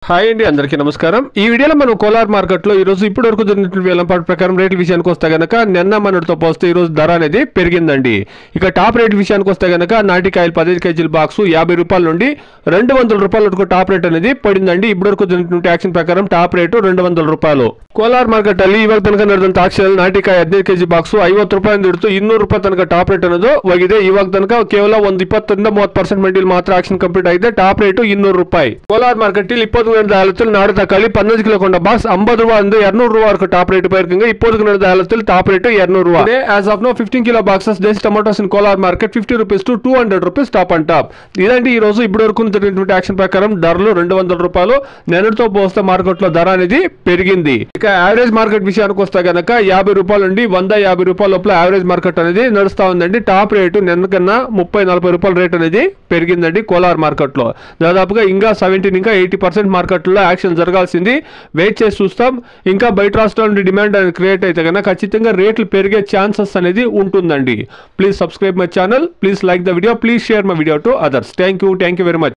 Hi అండి, అందరికీ నమస్కారం. ఈ వీడియోలో మనం కోలార్ మార్కెట్లో ఈరోజు ఇప్పటి వరకు జరిగిన వేలంపాటు ప్రకారం రేట్ల విషయానికి వస్తే గనక నిన్న మనతో పోస్తే ఈరోజు ధర అనేది పెరిగిందండి. ఇక టాప్ రేట్ విషయానికి వస్తే గనక నాటికాయలు 15 కేజీల బాక్స్ 50 రూపాయల నుండి 200 రూపాయల వరకు టాప్ రేట్ అనేది పడిందండి. ఇప్పటి వరకు జరిగిన యాక్షన్ ప్రకారం టాప్ రేటు 200 రూపాయలు. ಕೋಲಾರ ಮಾರ್ಕೆಟ್ ಅಲ್ಲಿ ಇವಾಗ ತನಕ ನಡೆದಂತ ಆಕ್ಷನ್ ನಾಟಿಕಾಯಿ 15 ಕೆಜಿ ಬಾಕ್ಸ್ 50 ರೂಪಾಯಿಂದ ಹಿಡಿದು 200 ರೂಪಾಯಿ ತನಕ ಟಾಪ್ ರೇಟ್ ಅನ್ನೋದು ಹೋಗಿದೆ. ಇವಾಗ ತನಕ ಕೇವಲ ಒಂದು 20-30% ಮಂಡಿಯಲ್ಲಿ ಮಾತ್ರ ಆಕ್ಷನ್ ಕಂಪ್ಲೀಟ್ ಆಗಿದೆ. ಟಾಪ್ ರೇಟ್ 200 ರೂಪಾಯಿ. ಕೋಲಾರ மார்க்கெட் இப்போது நடந்த ஆலத்தில் நாடு தக்காளி 15 கிலோ கொண்ட பாக்ஸ் 50 ரூபாய் வந்து 200 ரூபாய் வரைக்கும் டாப் ரேட் போயிருக்குங்க. இப்போது நடந்த ஆலத்தில் டாப் ரேட் 200 ரூபாய். as of now 15 kilo boxes desi tomatoes in Kolar market 50 rupees to 200 rupees top and top. ఇదండి ఈ రోజు ఇప్పటి వరకు జరిగినటువంటి యాక్షన్ ప్రకారం ధరలు 200 రూపాయలు. నిన్నటితో పోస్తే మార్కెట్ లో ధర అనేది పెరిగింది. యావరేజ్ మార్కెట్ విషయానికి వస్తే గనక 50 రూపాయల నుండి 150 రూపాయల లోపల యావరేజ్ మార్కెట్ అనేది నడుస్తా ఉందండి. టాప్ రేటు నిన్న కన్నా 30-40 రూపాయల రేట్ అనేది పెరిగిందండి కోలార్ మార్కెట్ లో. దాదాపుగా ఇంకా 80% మార్కెట్ లో యాక్షన్ జరగాల్సింది. వెయిట్ చేసి చూస్తాం. ఇంకా బయట రాష్ట్రాల నుండి డిమాండ్ అనేది క్రియేట్ అయితే కనుక ఖచ్చితంగా రేట్లు పెరిగే ఛాన్సెస్ అనేది ఉంటుందండి. Please subscribe my channel, please like the video, please share my video to others. Thank you very much.